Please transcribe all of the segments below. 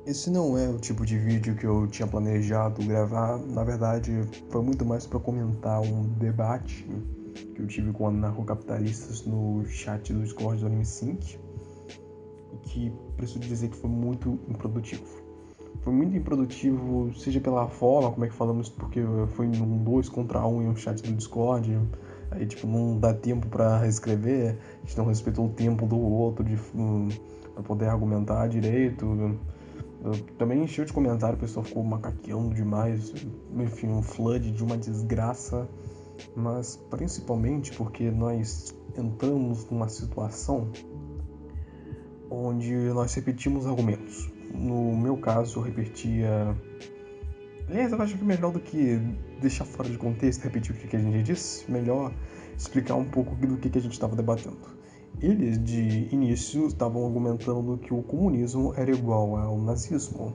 Esse não é o tipo de vídeo que eu tinha planejado gravar. Na verdade, foi muito mais para comentar um debate que eu tive com anarcocapitalistas no chat do Discord do AnimeSync, e que preciso dizer que foi muito improdutivo. Foi muito improdutivo, seja pela forma, como é que falamos, porque foi um 2 contra 1 em um chat do Discord, aí tipo, não dá tempo para escrever, a gente não respeitou o tempo do outro para poder argumentar direito. Eu também encheu de comentário, o pessoal ficou macaqueando demais, enfim, um flood de uma desgraça, mas principalmente porque nós entramos numa situação onde nós repetimos argumentos. No meu caso, eu repetia. Aliás, eu acho que melhor do que deixar fora de contexto, repetir o que a gente disse, melhor explicar um pouco do que a gente estava debatendo. Eles, de início, estavam argumentando que o comunismo era igual ao nazismo,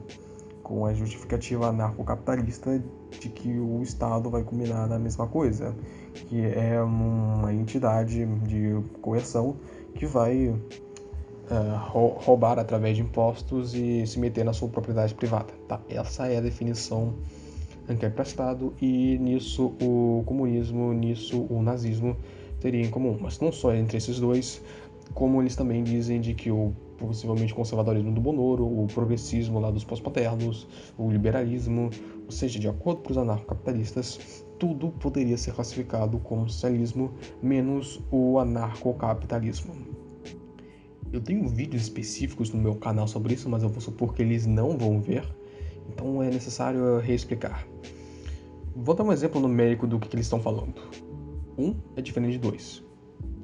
com a justificativa anarcocapitalista de que o Estado vai culminar na mesma coisa, que é uma entidade de coerção que vai roubar através de impostos e se meter na sua propriedade privada. Tá? Essa é a definição que é prestado, e nisso o comunismo, nisso o nazismo teria em comum. Mas não só entre esses dois, como eles também dizem de que o possivelmente conservadorismo do Bonoro, o progressismo lá dos pós-modernos, o liberalismo, ou seja, de acordo com os anarcocapitalistas, tudo poderia ser classificado como socialismo, menos o anarcocapitalismo. Eu tenho vídeos específicos no meu canal sobre isso, mas eu vou supor que eles não vão ver, então é necessário reexplicar. Vou dar um exemplo numérico do que eles estão falando. 1 é diferente de 2.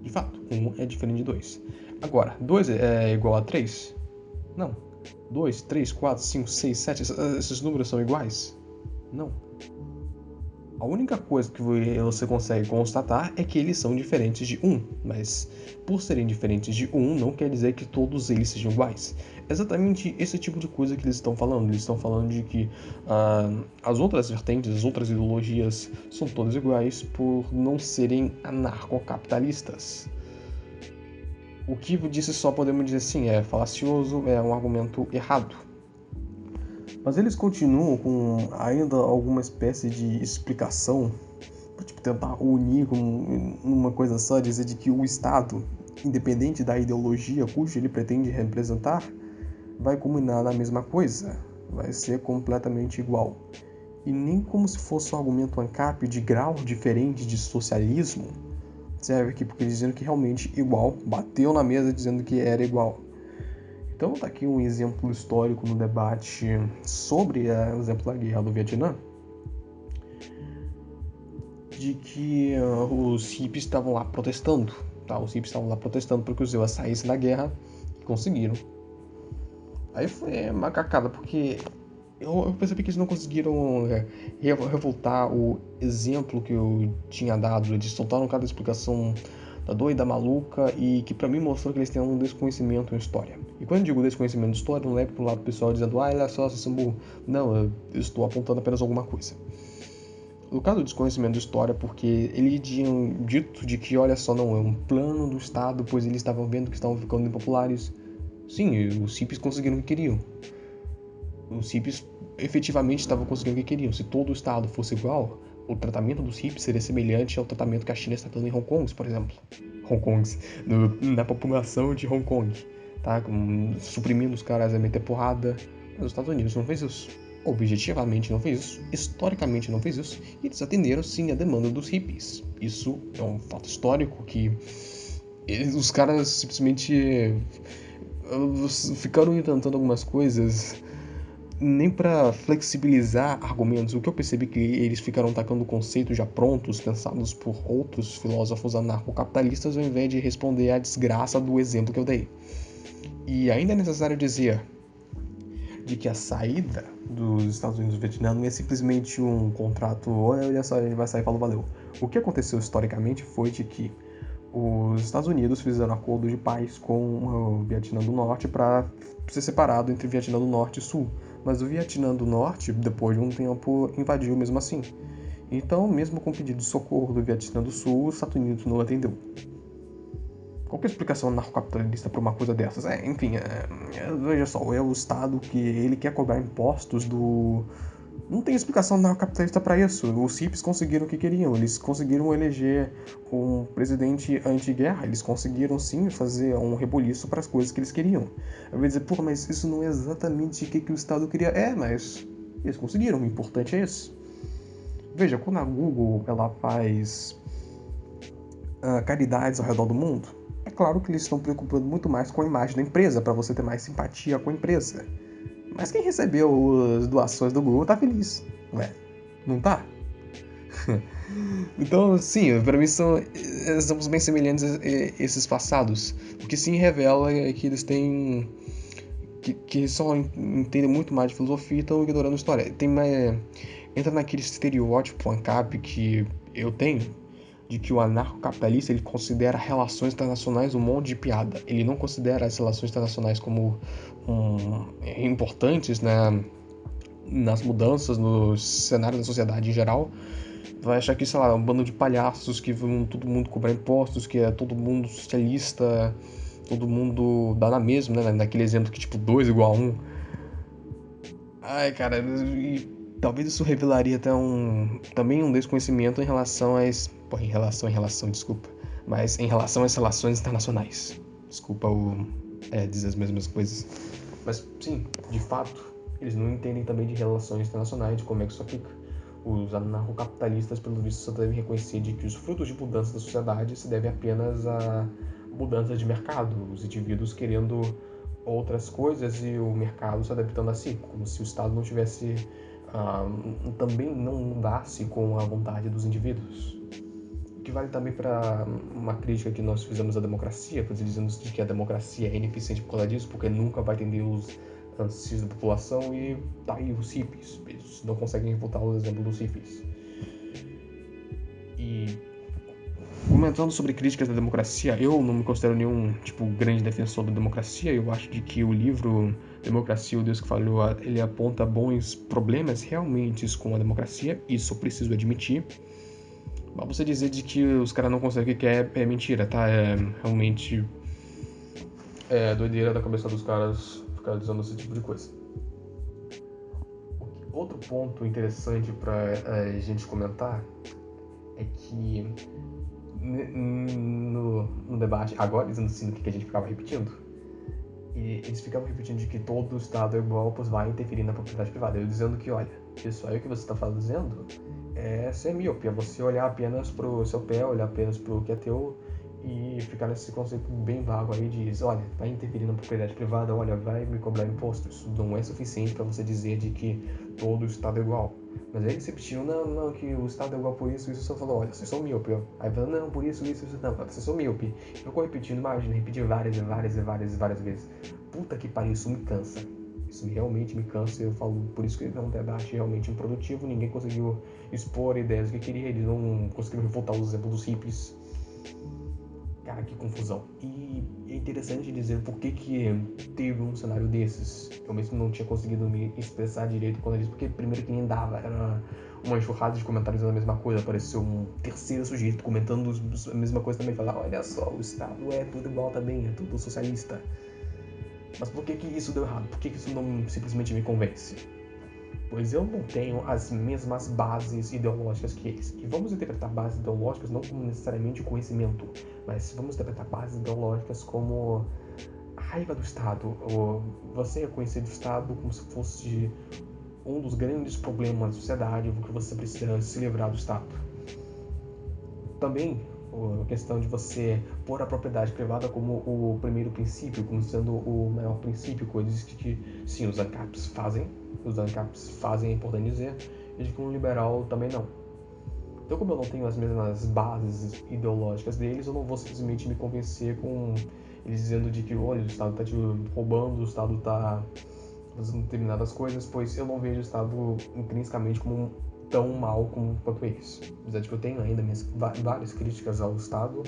De fato, 1 é diferente de 2. Agora, 2 é igual a 3? Não. 2, 3, 4, 5, 6, 7, esses números são iguais? Não. A única coisa que você consegue constatar é que eles são diferentes de 1, mas por serem diferentes de 1 não quer dizer que todos eles sejam iguais. É exatamente esse tipo de coisa que eles estão falando. Eles estão falando de que as outras vertentes, as outras ideologias são todas iguais por não serem anarcocapitalistas. O que disse só podemos dizer assim, é falacioso, é um argumento errado. Mas eles continuam com ainda alguma espécie de explicação para tipo, tentar unir com uma coisa só, dizer de que o Estado, independente da ideologia cuja ele pretende representar, vai culminar na mesma coisa, vai ser completamente igual. E nem como se fosse um argumento ANCAP de grau diferente de socialismo, serve aqui porque dizendo que realmente igual, bateu na mesa dizendo que era igual. Então tá aqui um exemplo histórico no debate sobre, por exemplo, a guerra do Vietnã, de que os hippies estavam lá protestando, tá? Os hippies estavam lá protestando porque os EUA saíssem da guerra e conseguiram. Aí foi macacada, porque eu percebi que eles não conseguiram revoltar o exemplo que eu tinha dado. Eles soltaram cada explicação da doida, maluca, e que pra mim mostrou que eles têm um desconhecimento em história. E quando eu digo desconhecimento de história, não leve pro lado pessoal dizendo, olha só, vocês são burros. Não, eu estou apontando apenas alguma coisa. No caso do desconhecimento de história, porque eles tinham dito de que, olha só, não, é um plano do Estado, pois eles estavam vendo que estavam ficando impopulares. Sim, os hippies conseguiram o que queriam. Os hippies efetivamente estavam conseguindo o que queriam. Se todo o Estado fosse igual, o tratamento dos hippies seria semelhante ao tratamento que a China está dando em Hong Kong, por exemplo. Hong Kong, na população de Hong Kong, tá? Suprimindo os caras a meter porrada. Mas os Estados Unidos não fez isso. Objetivamente não fez isso, historicamente não fez isso, e eles atenderam sim a demanda dos hippies. Isso é um fato histórico que os caras simplesmente ficaram inventando algumas coisas nem para flexibilizar argumentos. O que eu percebi é que eles ficaram tacando conceitos já prontos, pensados por outros filósofos anarcocapitalistas, ao invés de responder à desgraça do exemplo que eu dei. E ainda é necessário dizer de que a saída dos Estados Unidos do Vietnã não é simplesmente um contrato, olha só, a gente vai sair e falou valeu. O que aconteceu historicamente foi de que os Estados Unidos fizeram um acordo de paz com o Vietnã do Norte para ser separado entre Vietnã do Norte e Sul. Mas o Vietnã do Norte, depois de um tempo, invadiu mesmo assim. Então, mesmo com o pedido de socorro do Vietnã do Sul, os Estados Unidos não atendeu. Qual que é a explicação anarcocapitalista para uma coisa dessas? Veja só, é o Estado que ele quer cobrar impostos do... Não tem explicação anarcocapitalista para isso. Os hippies conseguiram o que queriam. Eles conseguiram eleger um presidente anti-guerra. Eles conseguiram, sim, fazer um rebuliço para as coisas que eles queriam. Eu vou dizer, pô, mas isso não é exatamente o que o Estado queria. Mas eles conseguiram. O importante é isso. Veja, quando a Google ela faz caridades ao redor do mundo, é claro que eles estão preocupando muito mais com a imagem da empresa, para você ter mais simpatia com a empresa. Mas quem recebeu as doações do Google tá feliz, ué, não tá? Então, sim, para mim somos bem semelhantes a esses passados. O que sim revela é que eles têm... que só entendem muito mais de filosofia e estão ignorando a história. Entra naquele estereótipo ANCAP que eu tenho, de que o anarcocapitalista ele considera relações internacionais um monte de piada. Ele não considera as relações internacionais como importantes, né, nas mudanças no cenário da sociedade em geral. Vai achar que, sei lá, é um bando de palhaços que vão todo mundo cobrar impostos, que é todo mundo socialista, todo mundo dá na mesma, né? Naquele exemplo que, tipo, 2 igual a 1. Ai, cara, e talvez isso revelaria até também um desconhecimento em relação às... Pô, desculpa. Mas em relação às relações internacionais. Desculpa dizer as mesmas coisas. Mas, sim, de fato, eles não entendem também de relações internacionais, de como é que isso aplica. Os anarcocapitalistas, pelo visto, só devem reconhecer de que os frutos de mudança da sociedade se devem apenas a mudanças de mercado, os indivíduos querendo outras coisas e o mercado se adaptando a si, como se o Estado não tivesse também não mudasse com a vontade dos indivíduos. O que vale também para uma crítica que nós fizemos à democracia, dizendo que a democracia é ineficiente por causa disso, porque nunca vai atender os anseios da população, e tá aí os hippies, eles não conseguem refutar o exemplo dos hippies. E comentando sobre críticas da democracia, eu não me considero nenhum, grande defensor da democracia. Eu acho de que o livro Democracia, o Deus que Falhou, ele aponta bons problemas realmente com a democracia, isso eu preciso admitir. Mas você dizer de que os caras não conseguem o que quer é mentira, tá? É realmente doideira da cabeça dos caras ficar dizendo esse tipo de coisa. Outro ponto interessante pra gente comentar é que no debate, agora dizendo assim, o que a gente ficava repetindo, e eles ficavam repetindo de que todo Estado é igual, pois vai interferir na propriedade privada. Eu dizendo que, olha, isso aí que você está fazendo é ser míope, é você olhar apenas pro seu pé, olhar apenas pro que é teu e ficar nesse conceito bem vago aí de, olha, vai interferir na propriedade privada, olha, vai me cobrar imposto. Isso não é suficiente para você dizer de que todo Estado é igual. Mas aí eles repetiram, não, que o Estado é igual por isso, só falou, olha, vocês são míope. Aí falou, não, por isso, não, vocês são míope. Ficou repetindo, imagina, repetir várias vezes. Puta que pariu, isso me cansa. Isso realmente me cansa, eu falo, por isso que é um debate realmente improdutivo, ninguém conseguiu expor ideias que queria, eles não conseguiram refutar os exemplos dos hippies. Cara, que confusão. E é interessante dizer por que teve um cenário desses. Eu mesmo não tinha conseguido me expressar direito quando eu disse, porque primeiro que nem dava, era uma enxurrada de comentários da mesma coisa, apareceu um terceiro sujeito comentando a mesma coisa também, falar, olha só, o Estado é tudo igual também, é tudo socialista. Mas por que isso deu errado? Por que isso não simplesmente me convence? Pois eu não tenho as mesmas bases ideológicas que eles. E vamos interpretar bases ideológicas não como necessariamente o conhecimento, mas vamos interpretar bases ideológicas como a raiva do Estado, ou você reconhecer o Estado como se fosse um dos grandes problemas da sociedade, porque você precisa se livrar do Estado. Também a questão de você pôr a propriedade privada como o primeiro princípio, como sendo o maior princípio, coisas que sim, os ANCAPs fazem, é importante dizer, e de que um liberal também não. Então, como eu não tenho as mesmas bases ideológicas deles, eu não vou simplesmente me convencer com eles dizendo de que, olha, o Estado está te roubando, o Estado está fazendo determinadas coisas, pois eu não vejo o Estado intrinsecamente como tão mal quanto eles. Apesar de que eu tenho ainda várias críticas ao Estado,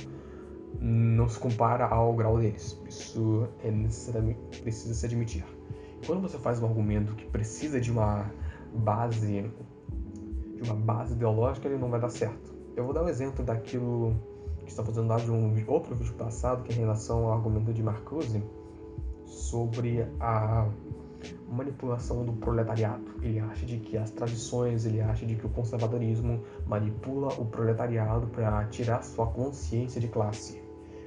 não se compara ao grau deles. Isso necessariamente precisa se admitir. Quando você faz um argumento que precisa de uma base ideológica, ele não vai dar certo. Eu vou dar um exemplo daquilo está fazendo lá de um outro vídeo passado, que é em relação ao argumento de Marcuse sobre a manipulação do proletariado. Ele acha de que as tradições, ele acha de que o conservadorismo manipula o proletariado para tirar sua consciência de classe.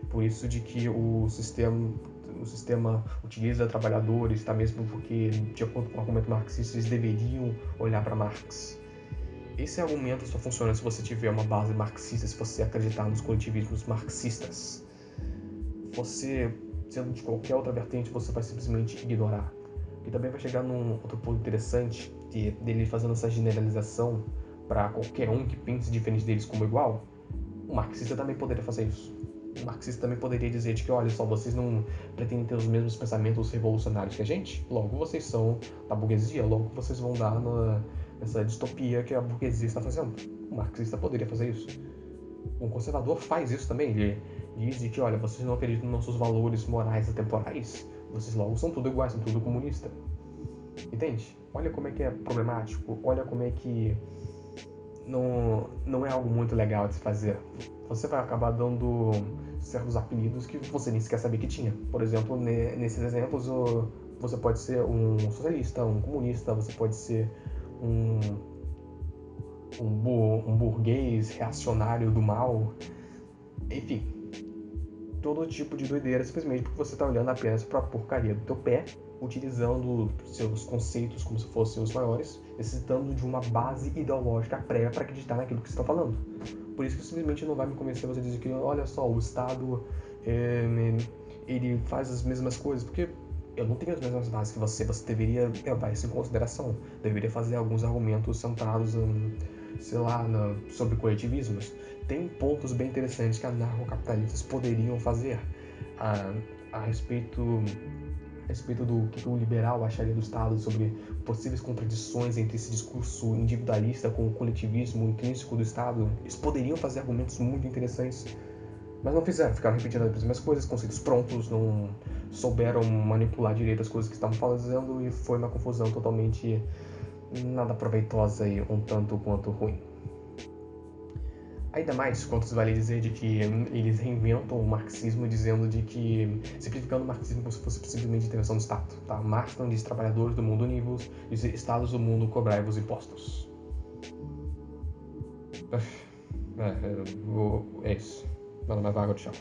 Por isso de que o sistema utiliza trabalhadores, tá? Mesmo porque, de acordo com o argumento marxista, eles deveriam olhar para Marx. Esse argumento só funciona se você tiver uma base marxista, se você acreditar nos coletivismos marxistas. Você, sendo de qualquer outra vertente, você vai simplesmente ignorar. E também vai chegar num outro ponto interessante, dele fazendo essa generalização para qualquer um que pense diferente deles como igual. O marxista também poderia fazer isso. O marxista também poderia dizer de que, olha só, vocês não pretendem ter os mesmos pensamentos revolucionários que a gente, logo vocês são da burguesia, logo vocês vão dar nessa distopia que a burguesia está fazendo. O marxista poderia fazer isso. Um conservador faz isso também, ele diz de que, olha, vocês não acreditam nos nossos valores morais atemporais, vocês logo são tudo iguais, são tudo comunista. Entende? Olha como é que é problemático, olha como é que não é algo muito legal de se fazer. Você vai acabar dando certos apelidos que você nem sequer sabia que tinha. Por exemplo, nesses exemplos, você pode ser um socialista, um comunista, você pode ser um burguês reacionário do mal. Enfim, todo tipo de doideira, simplesmente porque você está olhando apenas para a porcaria do teu pé, utilizando seus conceitos como se fossem os maiores, necessitando de uma base ideológica prévia para acreditar naquilo que você está falando. Por isso que simplesmente não vai me convencer você dizer que, olha só, o Estado ele faz as mesmas coisas, porque eu não tenho as mesmas bases que você deveria levar isso em consideração, deveria fazer alguns argumentos centrados, sei lá, sobre coletivismos. Tem pontos bem interessantes que anarcocapitalistas poderiam fazer a respeito do que o liberal acharia do Estado, sobre possíveis contradições entre esse discurso individualista com o coletivismo intrínseco do Estado. Eles poderiam fazer argumentos muito interessantes, mas não fizeram, ficaram repetindo as mesmas coisas, conceitos prontos, não souberam manipular direito as coisas que estavam fazendo e foi uma confusão totalmente nada proveitosa e um tanto quanto ruim. Ainda mais quanto vale dizer de que eles reinventam o marxismo dizendo de que, simplificando o marxismo como se fosse simplesmente intervenção do Estado. Tá? Marx não diz trabalhadores do mundo univos, diz estados do mundo cobrai-vos impostos. É isso. Nada mais vago, tchau.